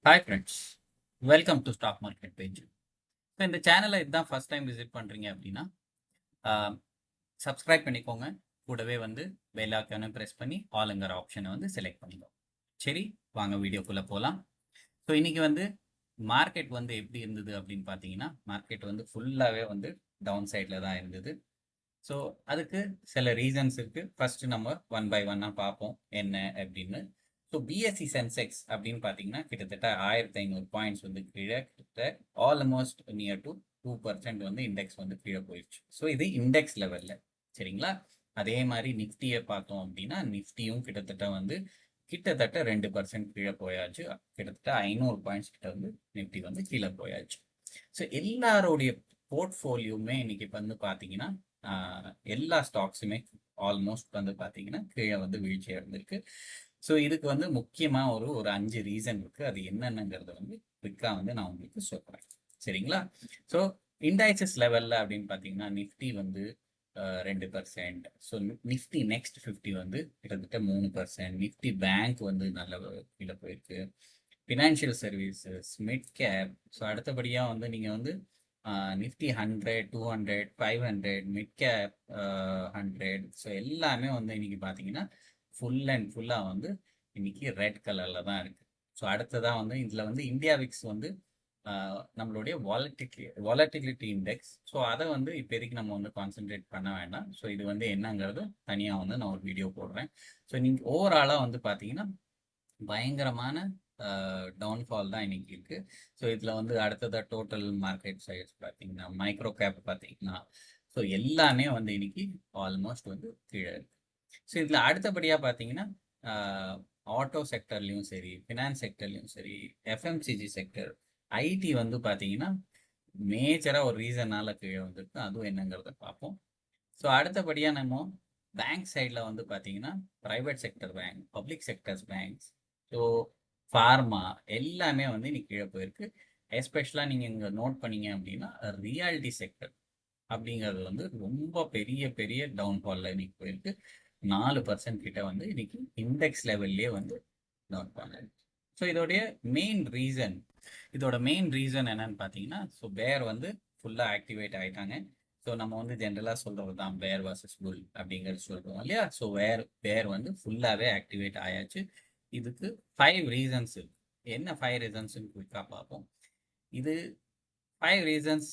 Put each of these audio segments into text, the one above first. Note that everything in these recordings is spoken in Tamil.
Hi friends, welcome to stock market page. So இந்த சேனலை இதுதான் ஃபர்ஸ்ட் டைம் விசிட் பண்ணுறீங்க அப்படின்னா சப்ஸ்கிரைப் பண்ணிக்கோங்க. கூடவே வந்து பெல் ஐக்கானை ப்ரெஸ் பண்ணி ஆளுங்கிற ஆப்ஷனை வந்து செலக்ட் பண்ணிக்கோங்க. சரி, வாங்க வீடியோக்குள்ளே போகலாம். ஸோ இன்றைக்கி வந்து மார்க்கெட் வந்து எப்படி இருந்தது அப்படின்னு பார்த்தீங்கன்னா, மார்க்கெட் வந்து ஃபுல்லாகவே வந்து டவுன் சைடில் தான் இருந்தது. ஸோ அதுக்கு சில ரீசன்ஸ் இருக்குது. ஃபஸ்ட்டு நம்ம ஒன் பை ஒன்னாக பார்ப்போம் என்ன அப்படின்னு. ஸோ பிஎஸ்சி சென்செக்ஸ் அப்படின்னு பார்த்தீங்கன்னா கிட்டத்தட்ட 1500 பாயிண்ட்ஸ் வந்து கீழே, கிட்டத்தட்ட ஆல்மோஸ்ட் நியர் டு 2% வந்து இண்டெக்ஸ் வந்து கீழே போயிடுச்சு. ஸோ இது இண்டெக்ஸ் லெவலில், சரிங்களா? அதே மாதிரி நிஃப்டியை பார்த்தோம் அப்படின்னா நிஃப்டியும் கிட்டத்தட்ட 2% கீழே போயாச்சு. கிட்டத்தட்ட 500 பாயிண்ட்ஸ் கிட்ட வந்து நிஃப்டி வந்து கீழே போயாச்சு. ஸோ எல்லாருடைய போர்ட்ஃபோலியோவுமே இன்னைக்கு வந்து பார்த்தீங்கன்னா எல்லா ஸ்டாக்ஸுமே ஆல்மோஸ்ட் வந்து பார்த்தீங்கன்னா கீழே வந்து வீழ்ச்சி அடைந்திருக்கு. ஸோ இதுக்கு வந்து முக்கியமாக ஒரு 5 ரீசன் இருக்குது. அது என்னென்னங்கிறத வந்து குவிக்காக வந்து நான் உங்களுக்கு சொல்கிறேன், சரிங்களா? ஸோ இண்டைசஸ் லெவலில் அப்படின்னு பார்த்தீங்கன்னா நிஃப்டி வந்து 2%. ஸோ நிஃப்டி நெக்ஸ்ட் 50 வந்து கிட்டத்தட்ட 3%. நிஃப்டி பேங்க் வந்து நல்ல கீழே போயிருக்கு. Financial services, mid cap. So அடுத்தபடியாக வந்து நீங்கள் வந்து நிஃப்டி 100, 200, 500, மிட் கேப் 100. ஸோ எல்லாமே வந்து இன்னைக்கு பார்த்தீங்கன்னா ஃபுல் அண்ட் ஃபுல்லாக வந்து இன்னைக்கு ரெட் கலரில் தான் இருக்குது. ஸோ அடுத்ததாக வந்து இதில் வந்து இந்தியா விக்ஸ் வந்து நம்மளுடைய வாலட்டிலிட்டி இண்டெக்ஸ். ஸோ அதை வந்து இப்போதைக்கு நம்ம வந்து கான்சென்ட்ரேட் பண்ண வேண்டாம். ஸோ இது வந்து என்னங்கிறது தனியாக வந்து நான் ஒரு வீடியோ போடுறேன். ஸோ நீங்கள் ஓவராலாக வந்து பார்த்தீங்கன்னா பயங்கரமான டவுன்ஃபால் தான் இன்னைக்கு இருக்கு. ஸோ இதில் வந்து அடுத்ததாக டோட்டல் மார்க்கெட் சைஸ் பார்த்தீங்கன்னா, மைக்ரோ கேப் பார்த்தீங்கன்னா, ஸோ எல்லாமே வந்து இன்னைக்கு ஆல்மோஸ்ட் வந்து கீழே இருக்கு. ஸோ இதில் அடுத்தபடியாக பார்த்தீங்கன்னா ஆட்டோ செக்டர்லையும் சரி, ஃபினான்ஸ் செக்டர்லையும் சரி, எஃப்எம்சிஜி செக்டர், ஐடி வந்து பார்த்தீங்கன்னா மேஜராக ஒரு ரீசனால் கீழே வந்துருக்கு. அதுவும் என்னங்கிறத பார்ப்போம். ஸோ அடுத்தபடியாக நம்ம பேங்க் சைடில் வந்து பார்த்தீங்கன்னா private sector bank, public sectors banks, so pharma எல்லாமே வந்து இன்னைக்கு கீழே போயிருக்கு. எஸ்பெஷலாக நீங்கள் இங்கே நோட் பண்ணீங்க அப்படின்னா ரியாலிட்டி செக்டர் அப்படிங்கிறது வந்து ரொம்ப பெரிய பெரிய டவுன்ஃபாலில் இன்னைக்கு போயிருக்கு. 4% கிட்ட வந்து இன்னைக்கு இண்டெக்ஸ் லெவல்லே வந்து டவுன் பண்ணாரு. ஸோ இதோட மெயின் ரீசன் என்னன்னு பார்த்தீங்கன்னா, ஸோ பேர் வந்து ஃபுல்லாக ஆக்டிவேட் ஆகிட்டாங்க. ஸோ நம்ம வந்து ஜென்ரலாக சொல்கிறது தான் பேர் வர்சஸ் புல் அப்படிங்கிறது சொல்கிறோம் இல்லையா? ஸோ பேர் வந்து ஃபுல்லாகவே ஆக்டிவேட் ஆயாச்சு. இதுக்கு 5 ரீசன்ஸ் இருக்கு. என்ன 5 ரீசன்ஸ்னு குயிக்காக பார்ப்போம். இது 5 ரீசன்ஸ்.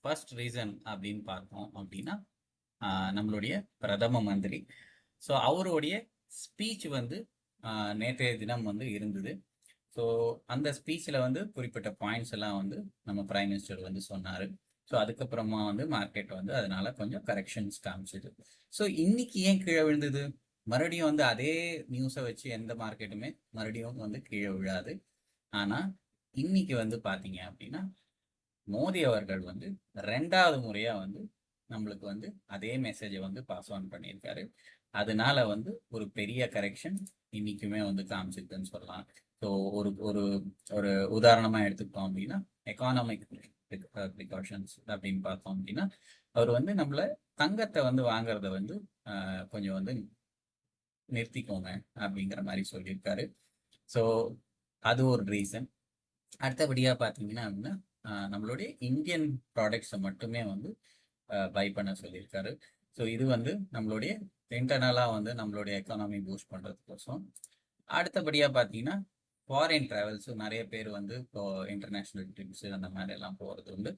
ஃபர்ஸ்ட் ரீசன் அப்படின்னு பார்த்தோம் அப்படின்னா நம்மளுடைய பிரதம மந்திரி. ஸோ அவருடைய ஸ்பீச் வந்து நேற்றைய தினம் வந்து இருந்தது. ஸோ அந்த ஸ்பீச்சில் வந்து குறிப்பிட்ட பாயிண்ட்ஸ் எல்லாம் வந்து நம்ம பிரைம் மினிஸ்டர் வந்து சொன்னார். ஸோ அதுக்கப்புறமா வந்து மார்க்கெட் வந்து அதனால கொஞ்சம் கரெக்ஷன்ஸ் காமிச்சிது. ஸோ இன்னைக்கு ஏன் கீழே விழுந்தது? மறுபடியும் வந்து அதே நியூஸை வச்சு எந்த மார்க்கெட்டுமே மறுபடியும் வந்து கீழே விழாது. ஆனால் இன்னைக்கு வந்து பார்த்தீங்க அப்படின்னா மோடி அவர்கள் வந்து 2வது முறையாக வந்து நம்மளுக்கு வந்து அதே மெசேஜை வந்து பாஸ் ஆன் பண்ணியிருக்காரு. அதனால வந்து ஒரு பெரிய கரெக்ஷன் இன்னைக்குமே வந்து காமிச்சிருக்குன்னு சொல்லலாம். ஸோ ஒரு ஒரு ஒரு உதாரணமாக எடுத்துக்கிட்டோம் அப்படின்னா எக்கானமிக் ப்ரிகாஷன்ஸ் அப்படின்னு பார்த்தோம் அப்படின்னா அவர் வந்து நம்மளை தங்கத்தை வந்து வாங்குறத வந்து கொஞ்சம் வந்து நிறுத்திக்கோங்க அப்படிங்கிற மாதிரி சொல்லியிருக்காரு. ஸோ அது ஒரு ரீசன். அடுத்தபடியாக பார்த்தீங்கன்னா அப்படின்னா நம்மளுடைய இந்தியன் ப்ராடக்ட்ஸை மட்டுமே வந்து பை பண்ண சொல்லியிருக்காரு. ஸோ இது வந்து நம்மளுடைய இன்டர்னலாக வந்து நம்மளுடைய எக்கானமி பூஸ்ட் பண்ணுறதுக்கோசம். அடுத்தபடியாக பார்த்தீங்கன்னா ஃபாரின் ட்ராவல்ஸு நிறைய பேர் வந்து இப்போ இன்டர்நேஷ்னல் ட்ரிப்ஸு அந்த மாதிரி எல்லாம் போகிறது உண்டு.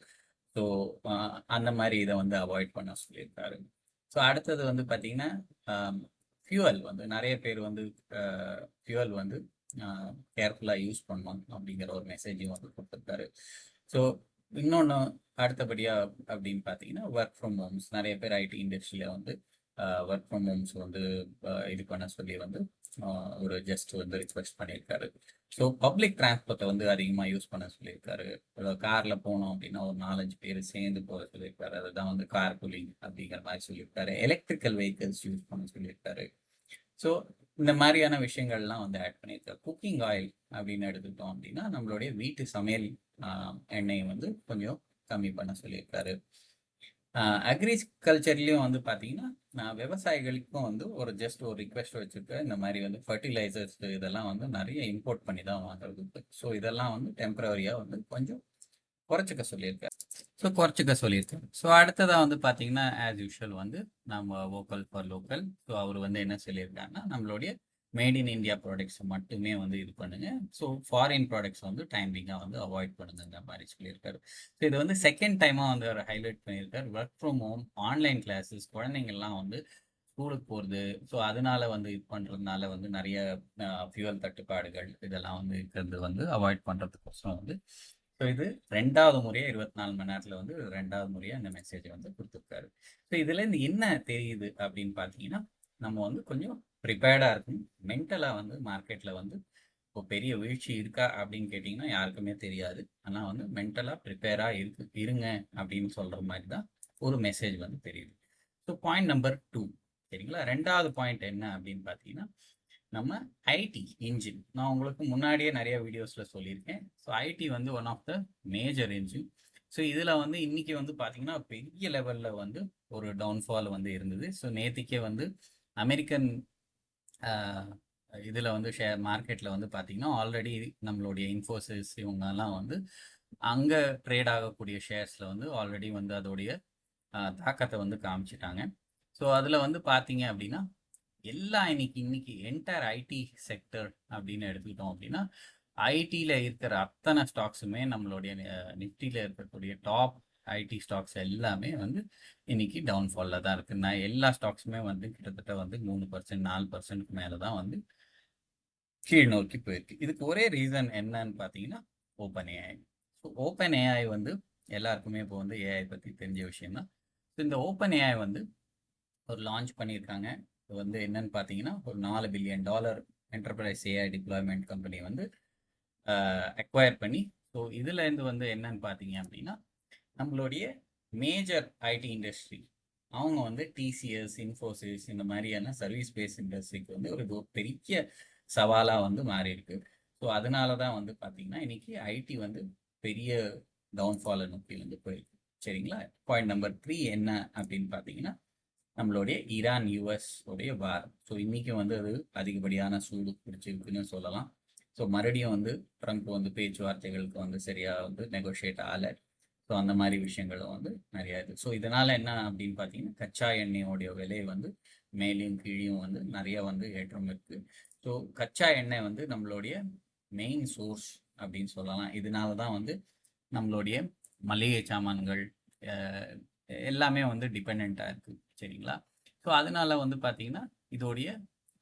ஸோ அந்த மாதிரி இதை வந்து அவாய்ட் பண்ண சொல்லியிருக்காரு. ஸோ அடுத்தது வந்து பார்த்தீங்கன்னா ஃபியூவல் வந்து நிறைய பேர் வந்து ஃபியூவல் வந்து கேர்ஃபுல்லாக யூஸ் பண்ணணும் அப்படிங்கிற ஒரு மெசேஜையும் வந்து கொடுத்துருக்காரு. ஸோ இன்னொன்று அடுத்தபடியாக அப்படின்னு பார்த்தீங்கன்னா ஒர்க் ஃப்ரம் ஹோம்ஸ். நிறைய பேர் ஐடி இண்டஸ்ட்ரியில் வந்து ஒர்க் ஃப்ரம் ஹோம்ஸ் வந்து இது பண்ண சொல்லி வந்து ஒரு ஜஸ்ட் வந்து ரிக்வெஸ்ட் பண்ணியிருக்காரு. ஸோ பப்ளிக் டிரான்ஸ்போர்ட்டை வந்து அதிகமாக யூஸ் பண்ண சொல்லியிருக்காரு. காரில் போனோம் அப்படின்னா ஒரு 4-5 பேர் சேர்ந்து போக சொல்லியிருக்காரு. அதுதான் வந்து கார் புலிங் அப்படிங்கிற மாதிரி சொல்லியிருக்காரு. எலக்ட்ரிக்கல் வெஹிக்கிள்ஸ் யூஸ் பண்ண சொல்லியிருக்காரு. ஸோ இந்த மாதிரியான விஷயங்கள்லாம் வந்து ஆட் பண்ணியிருக்காரு. குக்கிங் ஆயில் அப்படின்னு எடுத்துக்கிட்டோம் அப்படின்னா நம்மளுடைய வீட்டு சமையல் எண்ணெயை வந்து கொஞ்சம் கம்மி பண்ண சொல்லியிருக்காரு. அக்ரிகல்ச்சர்லேயும் வந்து பார்த்தீங்கன்னா நான் விவசாயிகளுக்கும் வந்து ஒரு ஜஸ்ட் ஒரு ரிக்வெஸ்ட் வச்சுருக்கேன். இந்த மாதிரி வந்து ஃபர்டிலைசர்ஸ் இதெல்லாம் வந்து நிறைய இம்போர்ட் பண்ணி தான் வாங்குறது. ஸோ இதெல்லாம் வந்து டெம்பரவரியாக வந்து கொஞ்சம் குறைச்சிக்க சொல்லியிருக்காரு. ஸோ அடுத்ததாக வந்து பார்த்தீங்கன்னா ஆஸ் யூஷுவல் வந்து நம்ம வோக்கல் ஃபார் லோக்கல். ஸோ அவர் வந்து என்ன சொல்லியிருக்காருன்னா நம்மளுடைய மேட் இன் இந்தியா ப்ராடக்ட்ஸ் மட்டுமே வந்து இது பண்ணுங்க. ஸோ ஃபாரின் ப்ராடக்ட்ஸ் வந்து டைமிங்காக வந்து அவாய்ட் பண்ணுங்கிற மாதிரி சொல்லியிருக்காரு. ஸோ இது வந்து செகண்ட் டைமாக வந்து அவர் ஹைலைட் பண்ணியிருக்காரு. Work from home, online classes, குழந்தைங்கள்லாம் வந்து ஸ்கூலுக்கு போகிறது. ஸோ அதனால வந்து இது பண்ணுறதுனால வந்து நிறைய ஃபியூவல் தட்டுப்பாடுகள் இதெல்லாம் வந்து இருக்கிறது வந்து அவாய்ட் பண்ணுறதுக்கோசரம் வந்து ஸோ இது 2வது முறையாக 24 மணி நேரத்தில் வந்து 2வது முறையாக இந்த மெசேஜை வந்து கொடுத்துருக்காரு. ஸோ இதுலேருந்து என்ன தெரியுது அப்படின்னு பார்த்தீங்கன்னா நம்ம வந்து கொஞ்சம் ப்ரிப்பேர்டாக இருக்கணும். மென்டலாக வந்து மார்க்கெட்டில் வந்து இப்போ பெரிய வீழ்ச்சி இருக்கா அப்படின்னு கேட்டிங்கன்னா யாருக்குமே தெரியாது. ஆனால் வந்து மென்டலாக ப்ரிப்பேராக இருங்க அப்படின்னு சொல்கிற மாதிரி தான் ஒரு மெசேஜ் வந்து தெரியுது. ஸோ பாயிண்ட் நம்பர் 2 சரிங்களா. 2வது பாயிண்ட் என்ன அப்படின்னு பார்த்தீங்கன்னா நம்ம ஐடி இன்ஜின். நான் உங்களுக்கு முன்னாடியே நிறைய வீடியோஸில் சொல்லியிருக்கேன். ஸோ ஐடி வந்து one of the major engine. So இதில் வந்து இன்றைக்கி வந்து பார்த்திங்கன்னா பெரிய லெவலில் வந்து ஒரு டவுன்ஃபால் வந்து இருந்தது. ஸோ நேற்றுக்கே வந்து அமெரிக்கன் இதில் வந்து ஷேர் மார்க்கெட்டில் வந்து பார்த்திங்கன்னா ஆல்ரெடி நம்மளுடைய இன்ஃபோசிஸ் இவங்கெல்லாம் வந்து அங்கே ட்ரேட் ஆகக்கூடிய ஷேர்ஸில் வந்து ஆல்ரெடி வந்து அதோடைய தாக்கத்தை வந்து காமிச்சிட்டாங்க. ஸோ அதில் வந்து பார்த்தீங்க அப்படின்னா எல்லாம் இன்னைக்கு என்டையர் ஐடி செக்டர் அப்படின்னு எடுத்துக்கிட்டோம் அப்படின்னா ஐடியில் இருக்கிற அத்தனை ஸ்டாக்ஸுமே நம்மளுடைய நிஃப்டியில் இருக்கக்கூடிய டாப் ஐடி ஸ்டாக்ஸ் எல்லாமே வந்து இன்னைக்கு டவுன்ஃபாலில் தான் இருக்குது. நான் எல்லா ஸ்டாக்ஸுமே வந்து கிட்டத்தட்ட வந்து 3% 4%க்கு மேலே தான் வந்து கீழ் நோக்கி போயிருக்கு. இதுக்கு ஒரே ரீசன் என்னன்னு பார்த்தீங்கன்னா open AI. So open AI வந்து எல்லாருக்குமே இப்போ வந்து ஏஐ பற்றி தெரிஞ்ச விஷயம் தான். ஸோ இந்த ஓப்பன் ஏஐ வந்து ஒரு லான்ச் பண்ணியிருக்காங்க. இது வந்து என்னன்னு பார்த்தீங்கன்னா ஒரு $4 billion enterprise AI deployment company வந்து அக்வயர் பண்ணி ஸோ இதுலேருந்து வந்து என்னன்னு பார்த்தீங்க அப்படின்னா நம்மளுடைய மேஜர் ஐடி இண்டஸ்ட்ரி அவங்க வந்து டிசிஎஸ், இன்ஃபோசிஸ் இந்த மாதிரியான சர்வீஸ் பேஸ் இண்டஸ்ட்ரிக்கு வந்து ஒரு பெரிய சவாலாக வந்து மாறி இருக்கு. ஸோ அதனால தான் வந்து பார்த்தீங்கன்னா இன்னைக்கு ஐடி வந்து பெரிய டவுன்ஃபாலை நோக்கி வந்து போயிருக்கு. சரிங்களா. பாயிண்ட் நம்பர் 3 என்ன அப்படின்னு பார்த்தீங்கன்னா நம்மளுடைய ஈரான் யூஎஸ் உடைய வார். ஸோ இன்றைக்கும் வந்து அது அதிகப்படியான சூடு பிடிச்சிருக்குன்னு சொல்லலாம். ஸோ மறுபடியும் வந்து ட்ரம்ப் வந்து பேச்சுவார்த்தைகளுக்கு வந்து சரியாக வந்து நெகோஷியேட் ஆகலை. ஸோ அந்த மாதிரி விஷயங்களும் வந்து நிறையா இருக்குது. ஸோ இதனால் என்ன அப்படின்னு பார்த்தீங்கன்னா கச்சா எண்ணெயோடைய விலை வந்து மேலேயும் கீழேயும் வந்து நிறையா வந்து ஏற்றம் இருக்குது. ஸோ கச்சா எண்ணெய் வந்து நம்மளுடைய மெயின் சோர்ஸ் அப்படின்னு சொல்லலாம். இதனால தான் வந்து நம்மளுடைய மளிகை சாமான்கள் எல்லாமே வந்து டிபெண்ட்டாக இருக்குது. சரிங்களா. ஸோ அதனால வந்து பார்த்தீங்கன்னா இதோடைய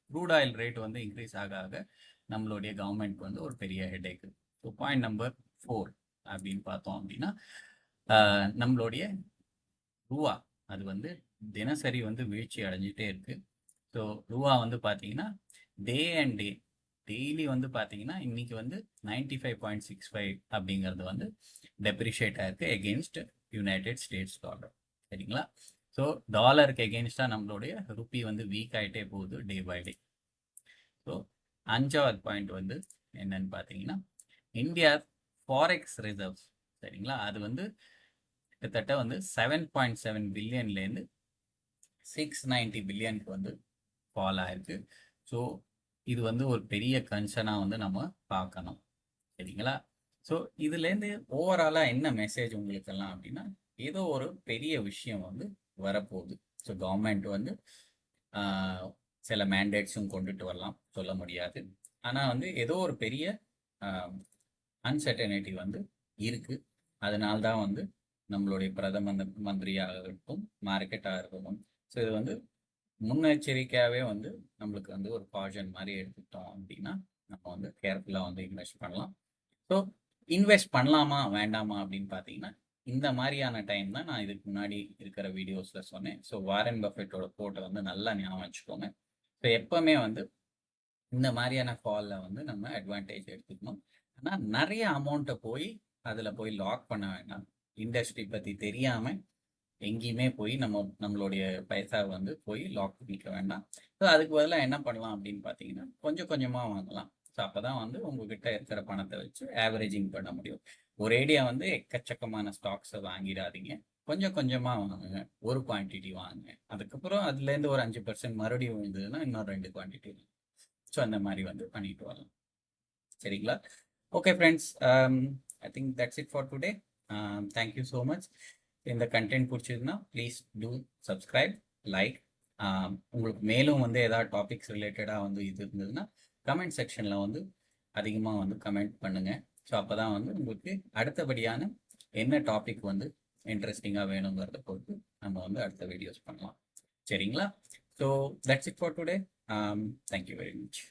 க்ரூட் ஆயில் ரேட் வந்து இன்க்ரீஸ் ஆக ஆக நம்மளுடைய கவர்மெண்ட் வந்து ஒரு பெரிய ஹெடேக்கு. ஸோ பாயிண்ட் நம்பர் 4 அப்படின்னு பார்த்தோம் அப்படின்னா நம்மளுடைய ரூபா அது வந்து தினசரி வந்து வீழ்ச்சி அடைஞ்சிட்டே இருக்குது. ஸோ ரூபா வந்து பார்த்தீங்கன்னா டே அண்ட் டே டெய்லி வந்து பார்த்தீங்கன்னா இன்றைக்கி வந்து 95.65 அப்படிங்கிறது வந்து டெப்ரிஷியேட் ஆகிருக்கு எகெயின்ஸ்ட் யுனைடெட் ஸ்டேட்ஸ் டாலர். சரிங்களா. ஸோ டாலருக்கு எகெயின்ஸ்டாக நம்மளுடைய ருப்பி வந்து வீக் ஆகிட்டே போகுது டே பை டே. ஸோ 5வது பாயிண்ட் வந்து என்னன்னு பார்த்தீங்கன்னா இந்தியா ஃபாரெக்ஸ் ரிசர்வ்ஸ். சரிங்களா. அது வந்து கிட்டத்தட்ட வந்து 7.7 பில்லியன்லேருந்து 690 பில்லியனுக்கு வந்து ஃபால் ஆயிருக்கு. ஸோ இது வந்து ஒரு பெரிய கன்சர்னாக வந்து நம்ம பார்க்கணும். சரிங்களா. ஸோ இதுலேருந்து ஓவராலாக என்ன மெசேஜ் உங்களுக்கெல்லாம் அப்படின்னா ஏதோ ஒரு பெரிய விஷயம் வந்து வரப்போகுது. ஸோ கவர்மெண்ட் வந்து சில மேண்டேட்ஸும் கொண்டுட்டு வரலாம், சொல்ல முடியாது. ஆனால் வந்து ஏதோ ஒரு பெரிய அன்சர்டனிட்டி வந்து இருக்குது. அதனால தான் வந்து நம்மளுடைய பிரதம மந்திரியாகட்டும் மார்க்கெட்டாக இருக்கட்டும் ஸோ இது வந்து முன்னெச்சரிக்கையாகவே வந்து நம்மளுக்கு வந்து ஒரு காஷன் மாதிரி எடுத்துக்கிட்டோம் அப்படின்னா நம்ம வந்து கேர்ஃபுல்லாக வந்து இன்வெஸ்ட் பண்ணலாம். ஸோ இன்வெஸ்ட் பண்ணலாமா வேண்டாமா அப்படின்னு பார்த்தீங்கன்னா இந்த மாதிரியான டைம் தான் நான் இதுக்கு முன்னாடி இருக்கிற வீடியோஸில் சொன்னேன். ஸோ வாரன் பஃபெட்டோட கோட்டை வந்து நல்லா ஞாபகம் வச்சுக்கோங்க. ஸோ எப்போவுமே வந்து இந்த மாதிரியான ஃபாலில் வந்து நம்ம அட்வான்டேஜ் எடுத்துக்கணும். ஆனால் நிறைய அமௌண்ட்டை போய் அதில் போய் லாக் பண்ண வேண்டாம். இண்டஸ்ட்ரி பற்றி தெரியாமல் எங்கேயுமே போய் நம்மளுடைய பைசாவை வந்து போய் லாக் பண்ணிக்க வேண்டாம். ஸோ அதுக்கு பதிலாக என்ன பண்ணலாம் அப்படின்னு பார்த்தீங்கன்னா கொஞ்சம் கொஞ்சமாக வாங்கலாம். ஸோ அப்போ தான் வந்து உங்ககிட்ட இருக்கிற பணத்தை வச்சு ஆவரேஜிங் பண்ண முடியும். ஒரேடியாக வந்து எக்கச்சக்கமான ஸ்டாக்ஸை வாங்கிடாதீங்க. கொஞ்சம் கொஞ்சமாக வாங்குங்க. ஒரு குவான்டிட்டி வாங்குங்க. அதுக்கப்புறம் அதுலேருந்து ஒரு 5% மறுபடியும் வந்ததுன்னா இன்னும் 2 குவான்டிட்டி. ஸோ அந்த மாதிரி வந்து பண்ணிட்டு வரலாம். சரிங்களா? Okay friends, I think that's it for today. Thank you so much. இந்த கண்டென்ட் பிடிச்சதுன்னா ப்ளீஸ் டூ சப்ஸ்கிரைப், லைக். உங்களுக்கு மேலும் வந்து ஏதாவது டாபிக்ஸ் ரிலேட்டடாக வந்து இது இருந்ததுன்னா கமெண்ட் செக்ஷனில் வந்து அதிகமாக வந்து கமெண்ட் பண்ணுங்கள். ஸோ அப்போ தான் வந்து உங்களுக்கு அடுத்தபடியான என்ன டாபிக் வந்து இன்ட்ரெஸ்டிங்காக வேணுங்கிறத பொறுத்து நம்ம வந்து அடுத்த வீடியோஸ் பண்ணலாம். சரிங்களா? So that's it for today. Thank you very much.